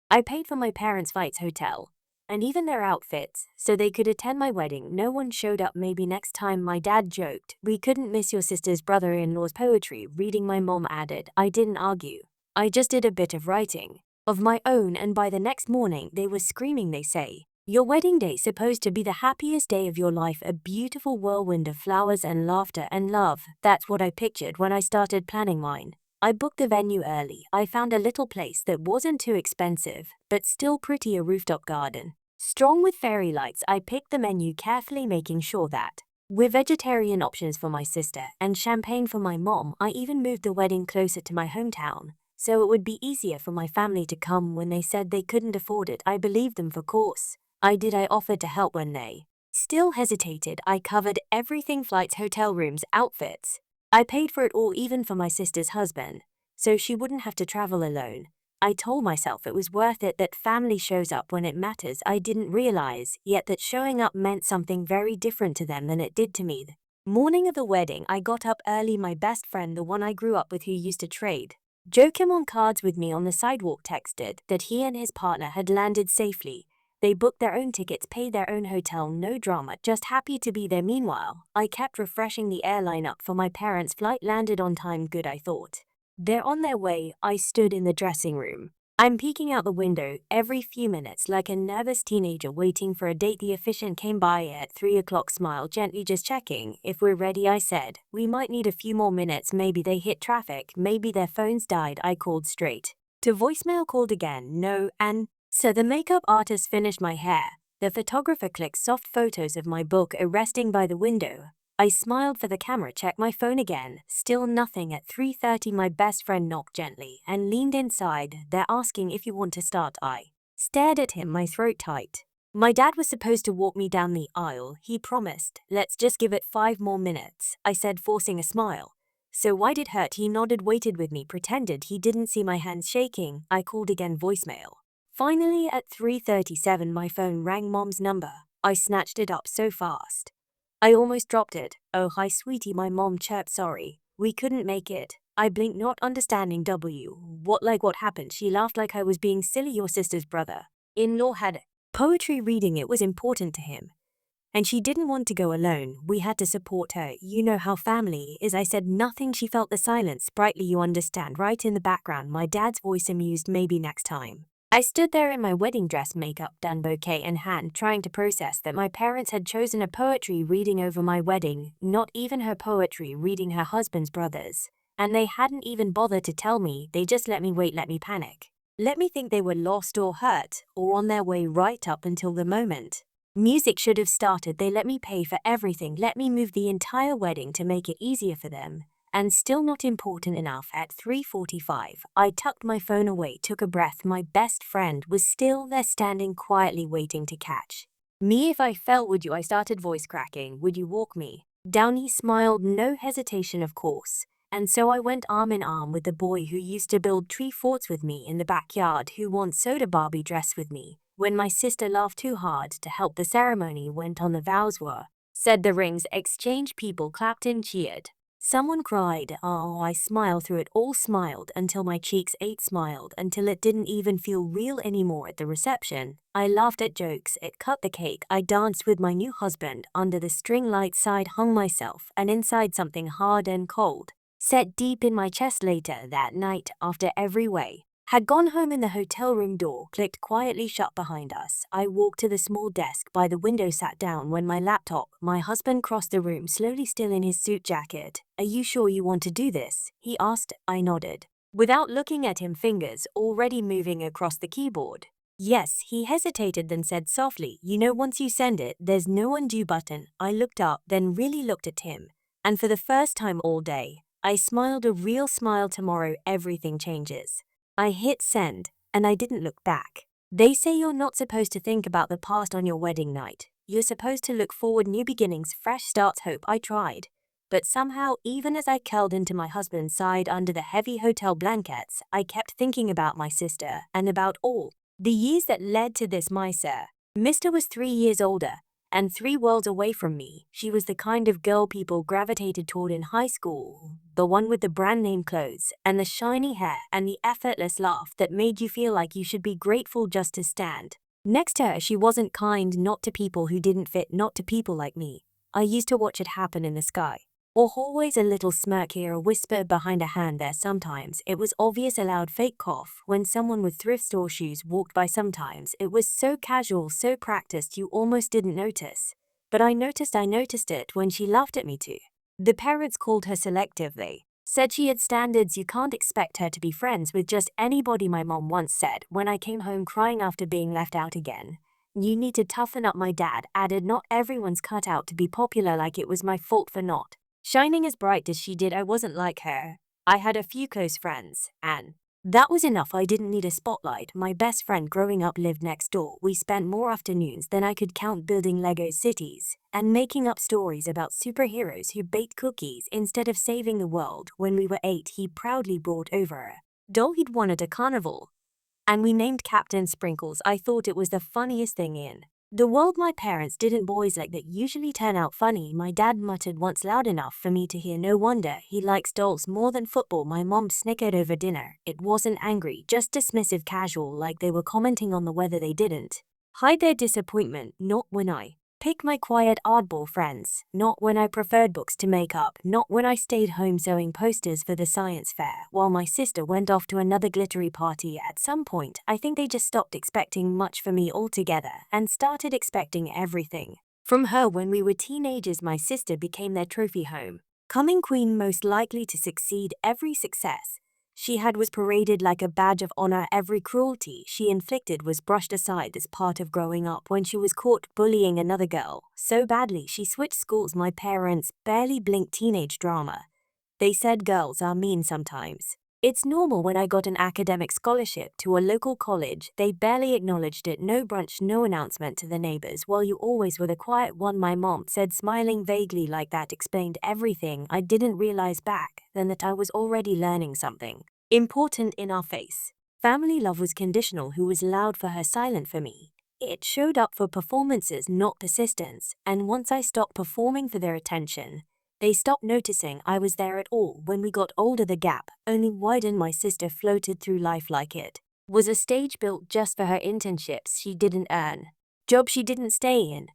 I paid for my parents' flights, hotel, and even their outfits, so they could attend my wedding. No one showed up. Maybe next time, my dad joked. We couldn't miss your sister's brother-in-law's poetry reading. My mom added. I didn't argue. I just did a bit of writing of my own, and by the next morning they were screaming. They say, your wedding day supposed to be the happiest day of your life, a beautiful whirlwind of flowers and laughter and love. That's what I pictured when I started planning mine. I booked the venue early. I found a little place that wasn't too expensive, but still pretty, a rooftop garden. Strong with fairy lights. I picked the menu carefully, making sure that with vegetarian options for my sister and champagne for my mom. I even moved the wedding closer to my hometown, so it would be easier for my family to come. When they said they couldn't afford it, I believed them, of course. I did. I offered to help when they still hesitated. I covered everything: flights, hotel rooms, outfits. I paid for it all, even for my sister's husband, so she wouldn't have to travel alone. I told myself it was worth it, that family shows up when it matters. I didn't realize yet that showing up meant something very different to them than it did to me. The morning of the wedding, I got up early. My best friend, the one I grew up with who used to trade Joachim on cards with me on the sidewalk, texted that he and his partner had landed safely. They booked their own tickets, paid their own hotel, no drama, just happy to be there. Meanwhile, I kept refreshing the airline app for my parents' flight. Landed on time. Good, I thought. They're on their way. I stood in the dressing room. I'm peeking out the window every few minutes like a nervous teenager waiting for a date. The officiant came by at 3 o'clock, smiled gently. Just checking if we're ready, I said. We might need a few more minutes. Maybe they hit traffic, maybe their phones died. I called straight to voicemail, called again, no, and so the makeup artist finished my hair. The photographer clicked soft photos of my book resting by the window. I smiled for the camera, checked my phone again, still nothing. At 3:30, my best friend knocked gently and leaned inside. They're asking if you want to start. I stared at him, my throat tight. My dad was supposed to walk me down the aisle. He promised. Let's just give it 5 more minutes, I said, forcing a smile. So why did it hurt? He nodded, waited with me, pretended he didn't see my hands shaking. I called again, voicemail. Finally, at 3:37, my phone rang. Mom's number. I snatched it up so fast I almost dropped it. Oh, hi, sweetie, my mom chirped. Sorry, we couldn't make it. I blinked, not understanding. What happened? She laughed like I was being silly. Your sister's brother-in-law had poetry reading. It was important to him, and she didn't want to go alone. We had to support her. You know how family is. I said nothing. She felt the silence brightly. You understand, right? In the background, my dad's voice amused. Maybe next time. I stood there in my wedding dress, makeup done, bouquet in hand, trying to process that my parents had chosen a poetry reading over my wedding, not even her poetry reading, her husband's brother's. And they hadn't even bothered to tell me. They just let me wait, let me panic. Let me think they were lost or hurt or on their way, right up until the moment music should have started. They let me pay for everything, let me move the entire wedding to make it easier for them. And still not important enough. At 3:45, I tucked my phone away, took a breath. My best friend was still there, standing quietly, waiting to catch me if I fell. Would you? I started, voice cracking. Would you walk me down? He smiled, no hesitation, of course. And so I went arm in arm with the boy who used to build tree forts with me in the backyard, who wore soda Barbie dress with me. When my sister laughed too hard to help, the ceremony went on. The vows were said, the rings exchanged, people clapped and cheered. Someone cried. Oh, I smiled through it all, smiled until my cheeks ached, smiled until it didn't even feel real anymore. At the reception, I laughed at jokes, it cut the cake. I danced with my new husband under the string lights, side hung myself, and inside something hard and cold set deep in my chest. Later that night, after every way had gone home and the hotel room door clicked quietly shut behind us, I walked to the small desk by the window, sat down. When my laptop, my husband crossed the room slowly, still in his suit jacket. Are you sure you want to do this? He asked. I nodded, without looking at him, fingers already moving across the keyboard. Yes, he hesitated, then said softly, you know, once you send it, there's no undo button. I looked up, then really looked at him. And for the first time all day, I smiled, a real smile. Tomorrow, everything changes. I hit send, and I didn't look back. They say you're not supposed to think about the past on your wedding night. You're supposed to look forward, new beginnings, fresh starts, hope. I tried. But somehow, even as I curled into my husband's side under the heavy hotel blankets, I kept thinking about my sister and about all the years that led to this. My Mr. was 3 years older, and 3 worlds away from me. She was the kind of girl people gravitated toward in high school, the one with the brand name clothes, and the shiny hair, and the effortless laugh that made you feel like you should be grateful just to stand. Next to her, she wasn't kind, not to people who didn't fit, not to people like me. I used to watch it happen in the sky. Or always a little smirk here, a whisper behind a hand there. Sometimes it was obvious, a loud fake cough when someone with thrift store shoes walked by. Sometimes it was so casual, so practiced you almost didn't notice. But I noticed it when she laughed at me too. The parents called her selective. They said she had standards. You can't expect her to be friends with just anybody. My mom once said when I came home crying after being left out again, "You need to toughen up." My dad added, "Not everyone's cut out to be popular," like it was my fault for not shining as bright as she did. I wasn't like her. I had a few close friends, and that was enough. I didn't need a spotlight. My best friend growing up lived next door. We spent more afternoons than I could count building Lego cities and making up stories about superheroes who baked cookies instead of saving the world. When we were 8, he proudly brought over a doll he'd won at a carnival, and we named Captain Sprinkles. I thought it was the funniest thing in the world. My parents didn't. Boys like that usually turn out funny. My dad muttered once loud enough for me to hear. No wonder he likes dolls more than football. My mom snickered over dinner. It wasn't angry, just dismissive, casual, like they were commenting on the weather. They didn't hide their disappointment, not when I picked my quiet oddball friends, not when I preferred books to makeup, not when I stayed home sewing posters for the science fair while my sister went off to another glittery party. At some point, I think they just stopped expecting much from me altogether and started expecting everything from her. When we were teenagers, my sister became their trophy home coming queen, most likely to succeed. Every success she had was paraded like a badge of honor. Every cruelty she inflicted was brushed aside as part of growing up. When she was caught bullying another girl so badly she switched schools, my parents barely blinked. Teenage drama. They said girls are mean sometimes. It's normal. When I got an academic scholarship to a local college, they barely acknowledged it. No brunch, no announcement to the neighbors. Well, you always were the quiet one, my mom said, smiling vaguely, like that explained everything. I didn't realize back then that I was already learning something important in our face. Family love was conditional. Who was loud for her, silent for me. It showed up for performances, not persistence. And once I stopped performing for their attention, they stopped noticing I was there at all. When we got older, the gap only widened. My sister floated through life like it was a stage built just for her. Internships she didn't earn, jobs she didn't stay in.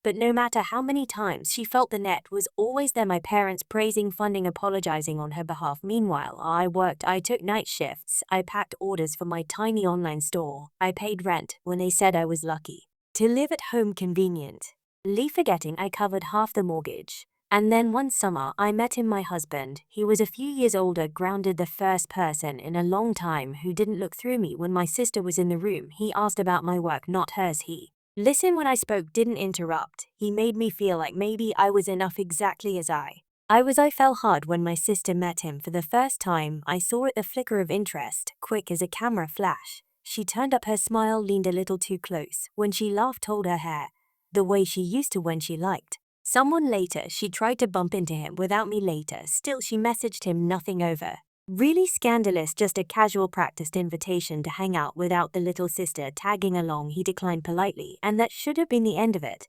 But no matter how many times she felt, the net was always there. My parents praising, funding, apologizing on her behalf. Meanwhile, I worked. I took night shifts. I packed orders for my tiny online store. I paid rent when they said I was lucky to live at home, conveniently forgetting I covered half the mortgage. And then one summer, I met him, my husband. He was a few years older, grounded, the first person in a long time who didn't look through me. When my sister was in the room, he asked about my work, not hers. He listened when I spoke, didn't interrupt. He made me feel like maybe I was enough exactly as I was. I fell hard when my sister met him for the first time. I saw it, a flicker of interest, quick as a camera flash. She turned up, her smile leaned a little too close. When she laughed, told her hair the way she used to when she liked someone. Later, she tried to bump into him without me. Later, still, she messaged him, nothing over really scandalous, just a casual practiced invitation to hang out without the little sister tagging along. He declined politely, and that should have been the end of it.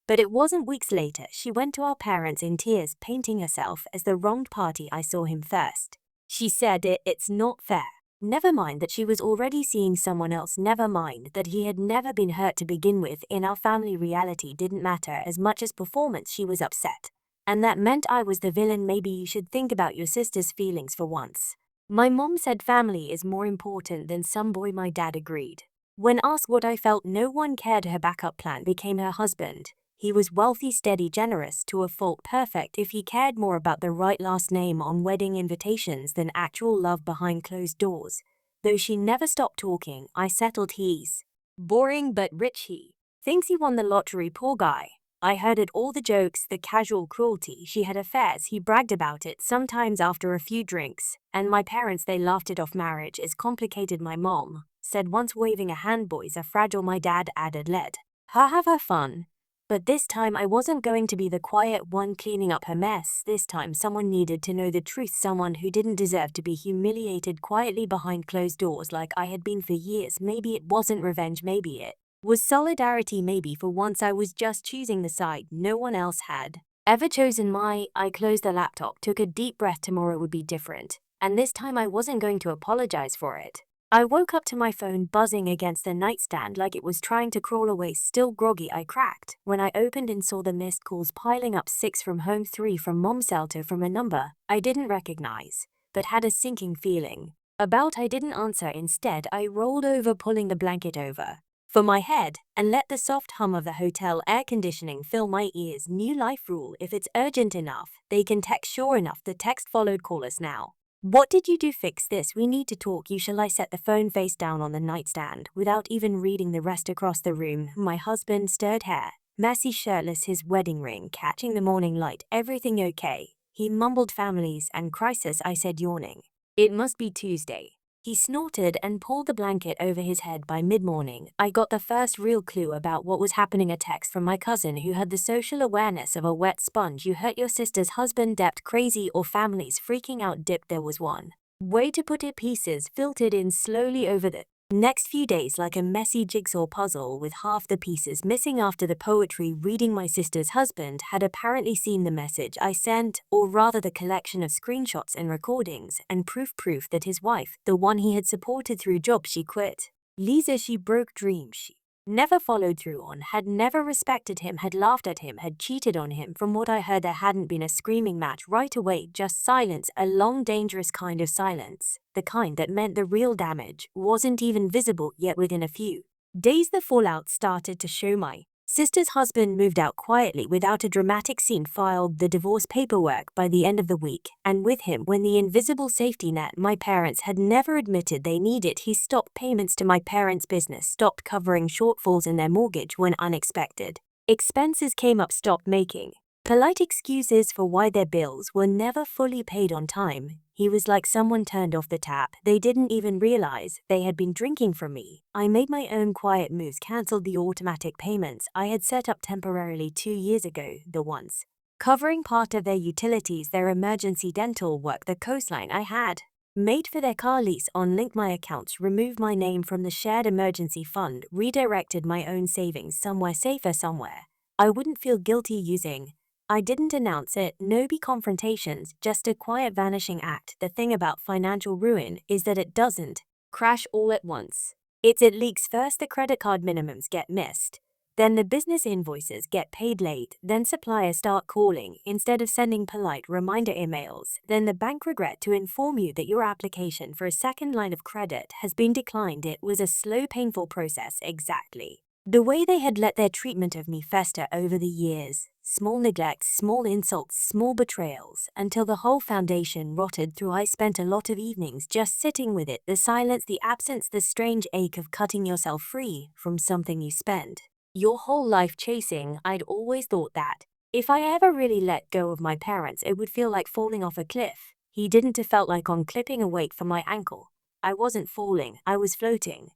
But it wasn't. Weeks later, she went to our parents in tears, painting herself as the wronged party. I saw him first. She said it's not fair. Never mind that she was already seeing someone else. Never mind that he had never been hurt to begin with. In our family, reality didn't matter as much as performance. She was upset, and that meant I was the villain. Maybe you should think about your sister's feelings for once. My mom said family is more important than some boy. My dad agreed. When asked what I felt, no one cared. Her backup plan became her husband. He was wealthy, steady, generous to a fault, perfect if he cared more about the right last name on wedding invitations than actual love behind closed doors. Though she never stopped talking, I settled. He's boring but rich. He thinks he won the lottery, poor guy. I heard it all, the jokes, the casual cruelty. She had affairs. He bragged about it, sometimes after a few drinks. And my parents, they laughed it off. Marriage is complicated, my mom said once, waving a hand. Boys are fragile. My dad added, let her have her fun. But this time I wasn't going to be the quiet one cleaning up her mess. This time someone needed to know the truth, someone who didn't deserve to be humiliated quietly behind closed doors like I had been for years. Maybe it wasn't revenge, maybe it Was solidarity maybe for once I was just choosing the side no one else had ever chosen? I closed the laptop, took a deep breath. Tomorrow would be different, and this time I wasn't going to apologize for it. I woke up to my phone buzzing against the nightstand like it was trying to crawl away. Still groggy, I cracked when I opened and saw the missed calls piling up. 6 from home, 3 from mom, cell from a number I didn't recognize, but had a sinking feeling about. I didn't answer. Instead, I rolled over, pulling the blanket over for my head, and let the soft hum of the hotel air conditioning fill my ears. New life rule: if it's urgent enough, they can text. Sure enough, the text followed: call us now. What did you do? Fix this. We need to talk. You shall. I set the phone face down on the nightstand without even reading the rest. Across the room, my husband, stirred hair, messy, shirtless, his wedding ring catching the morning light. Everything okay? He mumbled. Families and crisis, I said, yawning. It must be Tuesday. He snorted and pulled the blanket over his head. By mid-morning, I got the first real clue about what was happening. A text from my cousin who had the social awareness of a wet sponge. You hurt your sister's husband. Debt crazy or families freaking out. Dip. There was one way to put it. Pieces filtered in slowly over the next few days like a messy jigsaw puzzle with half the pieces missing. After the poetry reading, my sister's husband had apparently seen the message I sent, or rather the collection of screenshots and recordings, and proof that his wife, the one he had supported through job she quit, Lisa, she broke dreams she never followed through on, had never respected him, had laughed at him, had cheated on him. From what I heard, there hadn't been a screaming match right away, just silence, a long dangerous kind of silence, the kind that meant the real damage wasn't even visible yet. Within a few days the fallout started to show. My sister's husband moved out quietly without a dramatic scene, filed the divorce paperwork by the end of the week, and with him went the invisible safety net my parents had never admitted they needed. He stopped payments to my parents' business, stopped covering shortfalls in their mortgage when unexpected expenses came up, stopped making polite excuses for why their bills were never fully paid on time. He was like someone turned off the tap. They didn't even realize they had been drinking from me. I made my own quiet moves, cancelled the automatic payments I had set up temporarily 2 years ago, the ones covering part of their utilities, their emergency dental work, the coastline I had made for their car lease. On link my accounts, removed my name from the shared emergency fund, redirected my own savings somewhere safer, somewhere I wouldn't feel guilty using. I didn't announce it, no be confrontations, just a quiet vanishing act. The thing about financial ruin is that it doesn't crash all at once. It leaks. First the credit card minimums get missed, then the business invoices get paid late, then suppliers start calling instead of sending polite reminder emails, then the bank regret to inform you that your application for a second line of credit has been declined. It was a slow, painful process, exactly the way they had let their treatment of me fester over the years. Small neglects, small insults, small betrayals, until the whole foundation rotted through. I spent a lot of evenings just sitting with it, the silence, the absence, the strange ache of cutting yourself free from something you spent your whole life chasing. I'd always thought that if I ever really let go of my parents, it would feel like falling off a cliff. He didn't. It felt like on clipping a weight from my ankle. I wasn't falling, I was floating.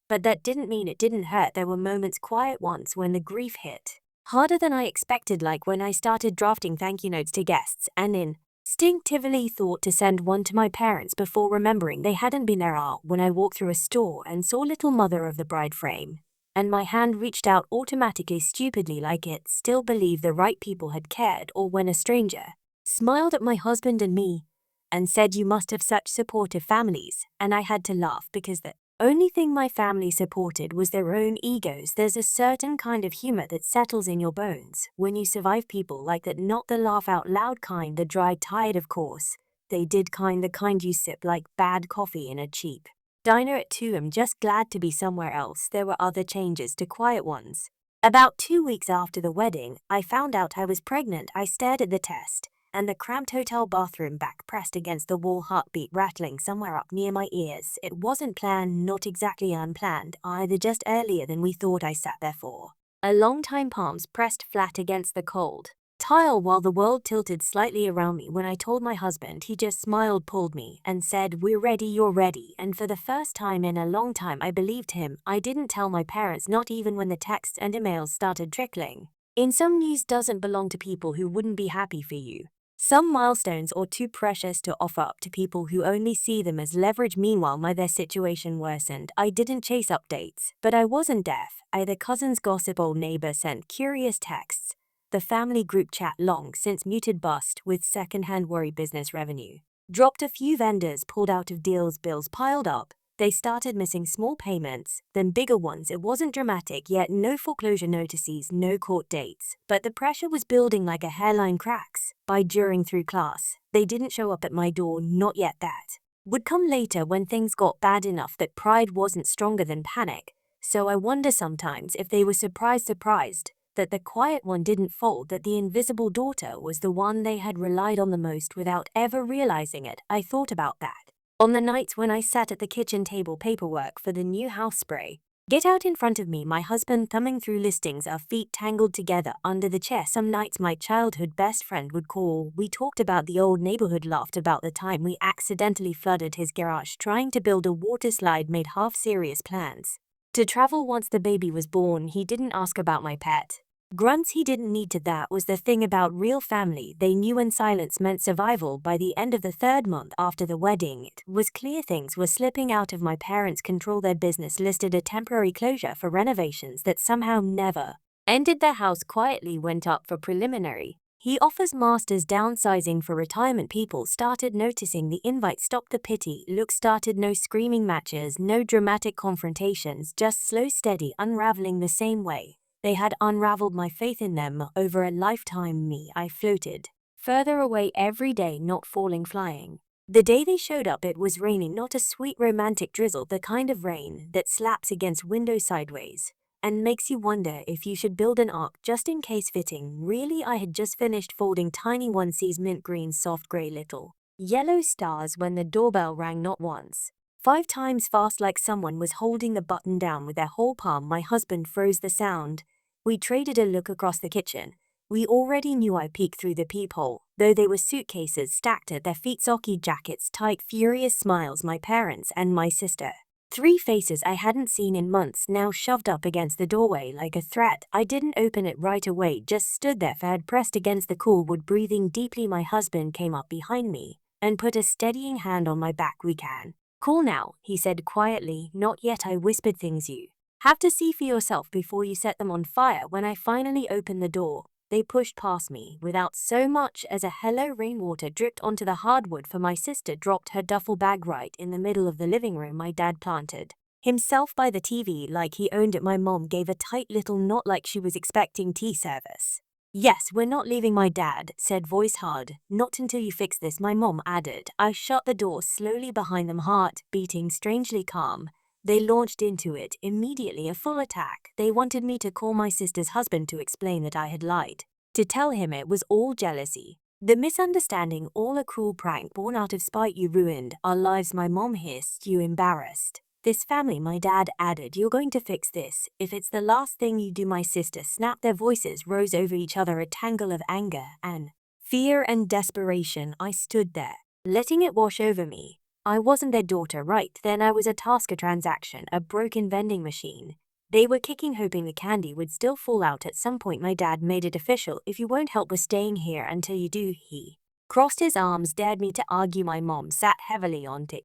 But that didn't mean it didn't hurt. There were moments, quiet ones, when the grief hit harder than I expected, like when I started drafting thank you notes to guests and instinctively thought to send one to my parents before remembering they hadn't been there. When I walked through a store and saw little mother of the bride frame, and my hand reached out automatically, stupidly, like it still believed the right people had cared. Or when a stranger smiled at my husband and me and said, "You must have such supportive families," and I had to laugh because the only thing my family supported was their own egos. There's a certain kind of humor that settles in your bones when you survive people like that, not the laugh out loud kind, the dry, tired, of course they did kind, the kind you sip like bad coffee in a cheap diner at 2 am just glad to be somewhere else. There were other changes, to quiet ones. About 2 weeks after the wedding, I found out I was pregnant. I stared at the test and the cramped hotel bathroom, back pressed against the wall, heartbeat rattling somewhere up near my ears. It wasn't planned, not exactly unplanned either, just earlier than we thought. I sat there for a long time, palms pressed flat against the cold tile while the world tilted slightly around me. When I told my husband, he just smiled, pulled me, and said, "We're ready, you're ready." And for the first time in a long time, I believed him. I didn't tell my parents, not even when the texts and emails started trickling. In some news doesn't belong to people who wouldn't be happy for you. Some milestones are too precious to offer up to people who only see them as leverage. Meanwhile, their situation worsened. I didn't chase updates, but I wasn't deaf. Either cousins gossip, old neighbor sent curious texts. The family group chat long since muted bust with secondhand worry. Business revenue dropped. A few vendors pulled out of deals. Bills piled up. They started missing small payments, then bigger ones. It wasn't dramatic yet, no foreclosure notices, no court dates. But the pressure was building like a hairline cracks. By during through class, they didn't show up at my door, not yet. That would come later when things got bad enough that pride wasn't stronger than panic. So I wonder sometimes if they were surprised that the quiet one didn't fold, that the invisible daughter was the one they had relied on the most without ever realizing it. I thought about that on the nights when I sat at the kitchen table, paperwork for the new house spray. Get out in front of me, my husband thumbing through listings, our feet tangled together under the chair. Some nights my childhood best friend would call. We talked about the old neighborhood, laughed about the time we accidentally flooded his garage trying to build a water slide, made half-serious plans to travel once the baby was born. He didn't ask about my pet grunts, he didn't need to. That was the thing about real family. They knew when silence meant survival. By the end of the third month after the wedding, it was clear things were slipping out of my parents' control. Their business listed a temporary closure for renovations that somehow never ended. Their house quietly went up for preliminary. He offers masters, downsizing for retirement. People started noticing the invite, stopped the pity look, started. No screaming matches, no dramatic confrontations, just slow, steady unraveling the same way they had unraveled my faith in them over a lifetime. I floated further away every day, not falling, flying. The day they showed up, it was raining, not a sweet romantic drizzle, the kind of rain that slaps against windows sideways and makes you wonder if you should build an ark just in case. Fitting, really. I had just finished folding tiny onesies, mint green, soft gray, little yellow stars, when the doorbell rang, not once, 5 times fast, like someone was holding the button down with their whole palm. My husband froze. The sound. We traded a look across the kitchen. We already knew. I peeked through the peephole, though they were suitcases stacked at their feet, socky jackets, tight, furious smiles. My parents and my sister. 3 faces I hadn't seen in months, now shoved up against the doorway like a threat. I didn't open it right away, just stood there, head pressed against the cool wood, breathing deeply. My husband came up behind me and put a steadying hand on my back. We can cool now, he said quietly. Not yet, I whispered. Things you have to see for yourself before you set them on fire. When I finally opened the door, they pushed past me without so much as a hello. Rainwater dripped onto the hardwood, for my sister dropped her duffel bag right in the middle of the living room. My dad planted himself by the TV like he owned it. My mom gave a tight little knot like she was expecting tea service. Yes, we're not leaving, my dad said, voice hard. Not until you fix this, my mom added. I shut the door slowly behind them, heart beating strangely calm. They launched into it immediately, a full attack. They wanted me to call my sister's husband to explain that I had lied, to tell him it was all jealousy, the misunderstanding, all a cruel prank born out of spite. You ruined our lives, my mom hissed. You embarrassed this family, my dad added. You're going to fix this if it's the last thing you do. My sister snapped. Their voices rose over each other, a tangle of anger and fear and desperation. I stood there, letting it wash over me. I wasn't their daughter right then. I was a task, a transaction, a broken vending machine. They were kicking, hoping the candy would still fall out at some point. My dad made it official. If you won't help, we're staying here until you do. He crossed his arms, dared me to argue. My mom sat heavily on it.